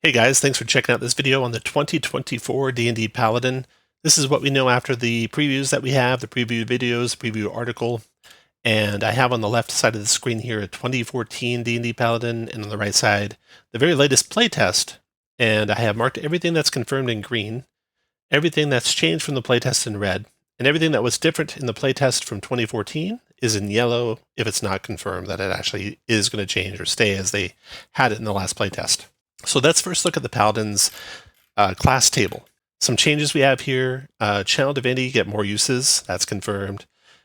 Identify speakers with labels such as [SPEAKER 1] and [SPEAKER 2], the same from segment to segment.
[SPEAKER 1] Hey guys, thanks for checking out this video on the 2024 D&D Paladin. This is what we know after the previews that we have, the preview videos, preview article, and I have on the left side of the screen here a 2014 D&D Paladin, and on the right side, the very latest playtest. And I have marked everything that's confirmed in green, everything that's changed from the playtest in red, and everything that was different in the playtest from 2014 is in yellow if it's not confirmed that it actually is going to change or stay as they had it in the last playtest. So let's first look at the Paladin's class table. Some changes we have here. Channel Divinity, get more uses. That's confirmed.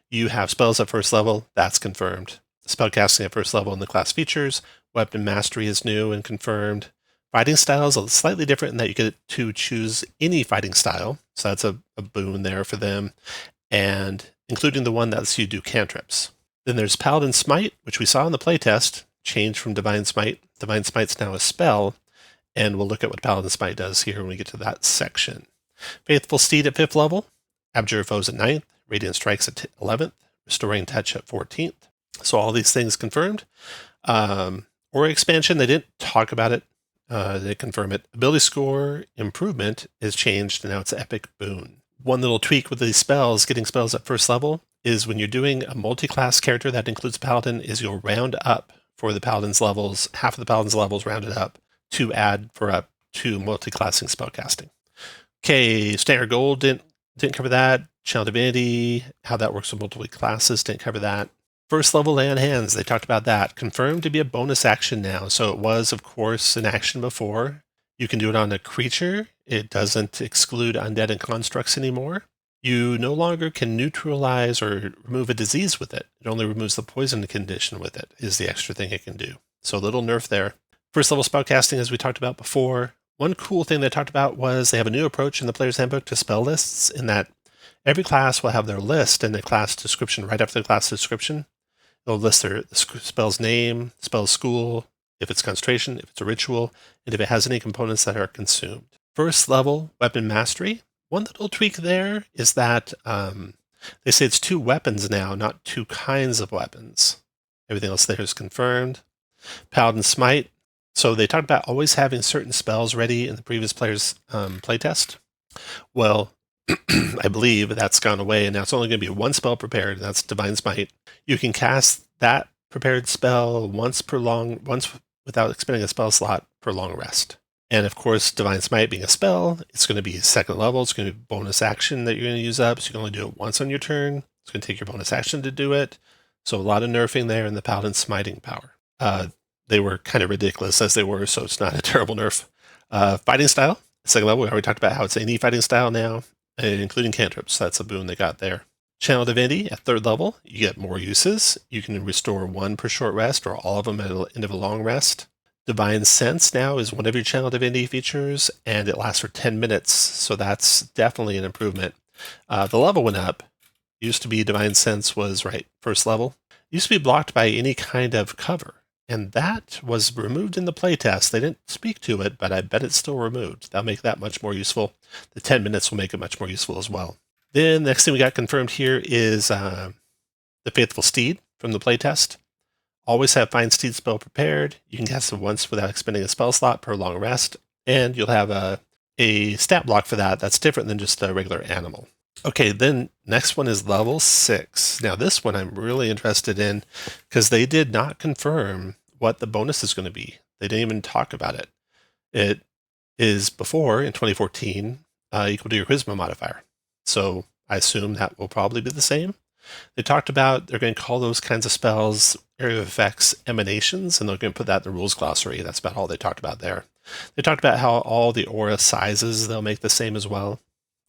[SPEAKER 1] You have spells at first level. That's confirmed. Spellcasting at first level in the class features. Weapon Mastery is new and confirmed. Fighting styles are slightly different in that you get to choose any fighting style. So that's a boon there for them. And including the one that lets you do cantrips. Then there's Paladin Smite, which we saw in the playtest, changed from Divine Smite. Divine Smite's now a spell, and we'll look at what Paladin Smite does here when we get to that section. Faithful Steed at 5th level, Abjure Foes at 9th, Radiant Strikes at 11th, Restoring Touch at 14th. So all these things confirmed. Aura Expansion, they didn't talk about it. They confirm it. Ability Score Improvement is changed, and now it's Epic Boon. One little tweak with these spells, getting spells at first level, is when you're doing a multi-class character that includes Paladin, is you'll round up for the Paladin's levels, half of the Paladin's levels rounded up, to add for up to multi-classing spellcasting. Okay, Standard Gold didn't cover that. Channel Divinity, how that works with multiple classes, didn't cover that. First level lay on hands, they talked about that. Confirmed to be a bonus action now. So it was, of course, an action before. You can do it on a creature. It doesn't exclude undead and constructs anymore. You no longer can neutralize or remove a disease with it. It only removes the poison condition with it, is the extra thing it can do. So a little nerf there. First level spellcasting, as we talked about before. One cool thing they talked about was they have a new approach in the player's handbook to spell lists, in that every class will have their list in the class description right after the class description. They'll list their spell's name, spell's school, if it's concentration, if it's a ritual, and if it has any components that are consumed. First level weapon mastery. One little tweak there is that they say it's 2 weapons now, not 2 kinds of weapons. Everything else there is confirmed. Paladin Smite. So they talked about always having certain spells ready in the previous player's playtest. Well, I believe that's gone away, and now it's only going to be 1 spell prepared, and that's Divine Smite. You can cast that prepared spell once without expending a spell slot per long rest. And of course, Divine Smite being a spell, it's going to be 2nd level. It's going to be a bonus action that you're going to use up, so you can only do it once on your turn. It's going to take your bonus action to do it. So a lot of nerfing there in the Paladin Smiting power. They were kind of ridiculous as they were, so it's not a terrible nerf. Fighting style, 2nd level, we already talked about how it's any fighting style now, including cantrips. That's a boon they got there. Channel Divinity at 3rd level, you get more uses. You can restore 1 per short rest, or all of them at the end of a long rest. Divine Sense now is one of your Channel Divinity features, and it lasts for 10 minutes, so that's definitely an improvement. The level went up. Used to be Divine Sense was, 1st level. Used to be blocked by any kind of cover, and that was removed in the playtest. They didn't speak to it, but I bet it's still removed. That'll make that much more useful. The 10 minutes will make it much more useful as well. Then the next thing we got confirmed here is the Faithful Steed from the playtest. Always have Find Steed spell prepared. You can cast it once without expending a spell slot per long rest, and you'll have a stat block for that that's different than just a regular animal. Okay, then next one is level 6. Now this one I'm really interested in because they did not confirm what the bonus is going to be. They didn't even talk about it. It is before, in 2014, equal to your Charisma modifier. So I assume that will probably be the same. They talked about they're going to call those kinds of spells area of effects emanations, and they're going to put that in the rules glossary. That's about all they talked about there. They talked about how all the aura sizes they'll make the same as well.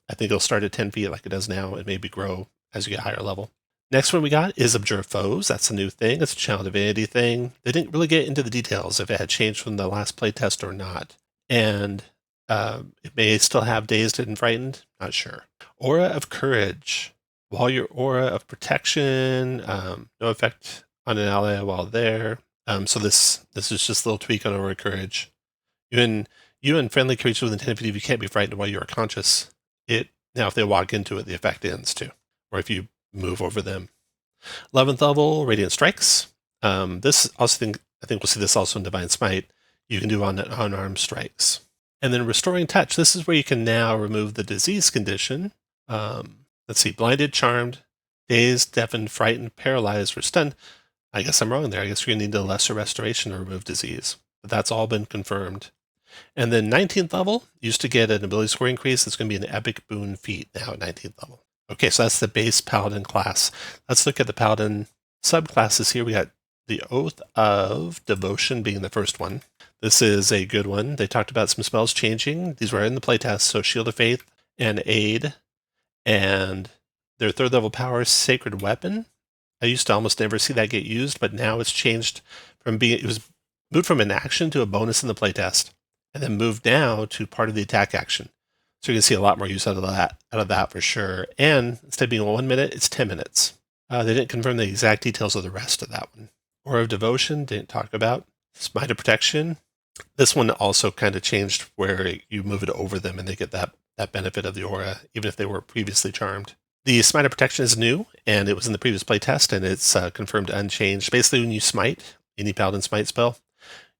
[SPEAKER 1] I think it'll start at 10 feet like it does now, and maybe grow as you get higher level. Next one we got is Observe Foes. That's a new thing. It's a Channel Divinity thing. They didn't really get into the details if it had changed from the last playtest or not. And it may still have Dazed and Frightened. Not sure. Aura of Courage. While your aura of protection, no effect on an ally while there. So this is just a little tweak on Aura of Courage. You and friendly creatures within 10 feet of you can't be frightened while you are conscious. Now if they walk into it, the effect ends too. Or if you move over them. 11th level, Radiant Strikes. I think we'll see this also in Divine Smite. you can do on unarmed strikes. And then Restoring Touch. This is where you can now remove the disease condition. Let's see, blinded, charmed, dazed, deafened, frightened, paralyzed, or stunned. I guess I'm wrong there. I guess you're going to need a lesser restoration to remove disease. But that's all been confirmed. And then 19th level, used to get an ability score increase. It's going to be an epic boon feat now at 19th level. Okay, so that's the base Paladin class. Let's look at the Paladin subclasses here. We got the Oath of Devotion being the first one. This is a good one. They talked about some spells changing. These were in the playtest, so Shield of Faith and Aid. And their third level power is Sacred Weapon. I used to almost never see that get used, but now it's changed from being, it was moved from an action to a bonus in the playtest, and then moved now to part of the attack action. So you're going to see a lot more use out of that for sure. And instead of being 1 minute, it's 10 minutes. They didn't confirm the exact details of the rest of that one. Aura of Devotion, didn't talk about. Smite of Protection. This one also kind of changed where you move it over them and they get that benefit of the aura, even if they were previously charmed. The Smite of Protection is new, and it was in the previous playtest, and it's confirmed unchanged. Basically, when you smite, any Paladin smite spell,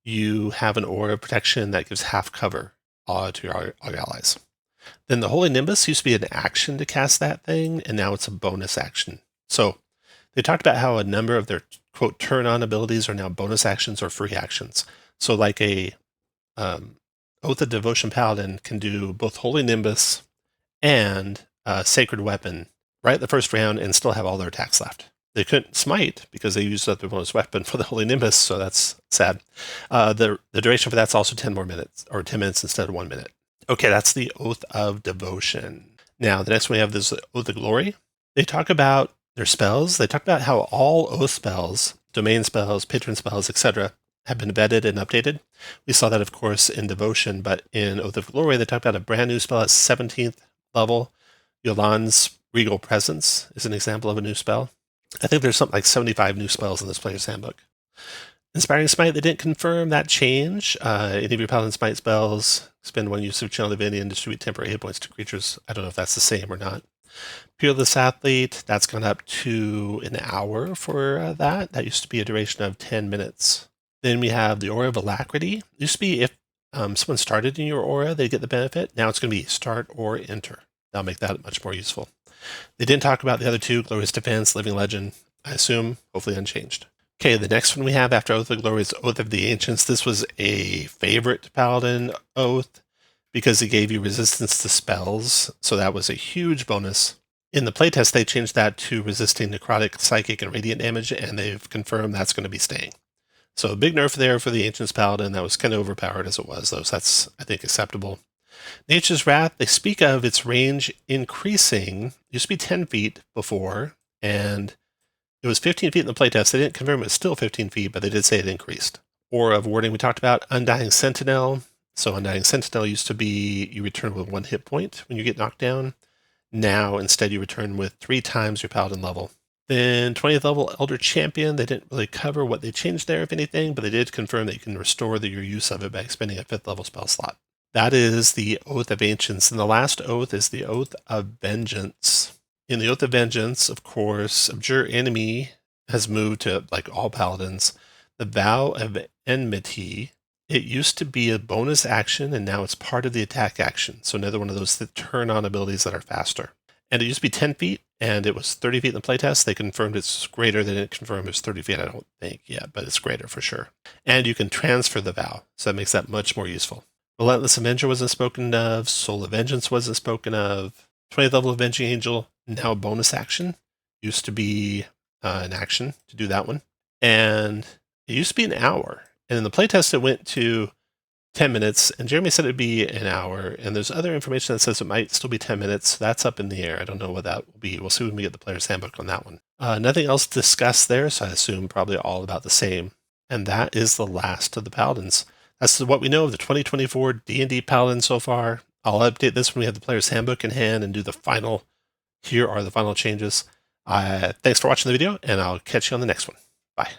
[SPEAKER 1] you have an aura of protection that gives half cover to your allies. Then the Holy Nimbus used to be an action to cast that thing, and now it's a bonus action. So they talked about how a number of their, quote, turn-on abilities are now bonus actions or free actions. So like a Oath of Devotion Paladin can do both Holy Nimbus and Sacred Weapon right the first round and still have all their attacks left. They couldn't smite because they used up their bonus weapon for the Holy Nimbus, so that's sad. The duration for that's also 10 more minutes, or 10 minutes instead of 1 minute. Okay, that's the Oath of Devotion. Now, the next one we have this Oath of Glory. They talk about their spells. They talk about how all Oath spells, domain spells, patron spells, etc., have been vetted and updated. We saw that, of course, in Devotion, but in Oath of Glory, they talked about a brand new spell at 17th level. Yolan's Regal Presence is an example of a new spell. I think there's something like 75 new spells in this player's handbook. Inspiring Smite, they didn't confirm that change. Any of your Paladin Smite spells, spend 1 use of Channel Divinity and distribute temporary hit points to creatures. I don't know if that's the same or not. Peerless Athlete, that's gone up to an hour for that. That used to be a duration of 10 minutes. Then we have the Aura of Alacrity. It used to be if someone started in your aura, they get the benefit. Now it's going to be start or enter. That'll make that much more useful. They didn't talk about the other two, Glorious Defense, Living Legend, I assume, hopefully unchanged. Okay, the next one we have after Oath of Glory is Oath of the Ancients. This was a favorite Paladin oath because it gave you resistance to spells, so that was a huge bonus. In the playtest, they changed that to resisting necrotic, psychic, and radiant damage, and they've confirmed that's going to be staying. So a big nerf there for the Ancients Paladin. That was kind of overpowered as it was, though, so that's, I think, acceptable. Nature's Wrath, they speak of its range increasing. It used to be 10 feet before, and it was 15 feet in the playtest. They didn't confirm it was still 15 feet, but they did say it increased. Aura of Warding we talked about. Undying Sentinel. So Undying Sentinel used to be you return with 1 hit point when you get knocked down. Now, instead, you return with 3 times your Paladin level. Then 20th level Elder Champion. They didn't really cover what they changed there, if anything, but they did confirm that you can restore your use of it by expending a 5th level spell slot. That is the Oath of Ancients. And the last oath is the Oath of Vengeance. In the Oath of Vengeance, of course, Abjure Enemy has moved to, like all Paladins, the Vow of Enmity. It used to be a bonus action, and now it's part of the attack action. So another one of those that turn on abilities that are faster. And it used to be 10 feet, and it was 30 feet in the playtest. They confirmed it's greater. They didn't confirm it was 30 feet, I don't think yet, but it's greater for sure. And you can transfer the vow, so that makes that much more useful. Relentless Avenger wasn't spoken of. Soul of Vengeance wasn't spoken of. 20th level Avenging Angel, now a bonus action. Used to be an action to do that one. And it used to be an hour. And in the playtest, it went to 10 minutes. And Jeremy said it'd be an hour. And there's other information that says it might still be 10 minutes. That's up in the air. I don't know what that will be. We'll see when we get the player's handbook on that one. Nothing else discussed there, so I assume probably all about the same. And that is the last of the Paladins. That's what we know of the 2024 D&D Paladin so far. I'll update this when we have the player's handbook in hand and do the final. Here are the final changes. Thanks for watching the video, and I'll catch you on the next one. Bye.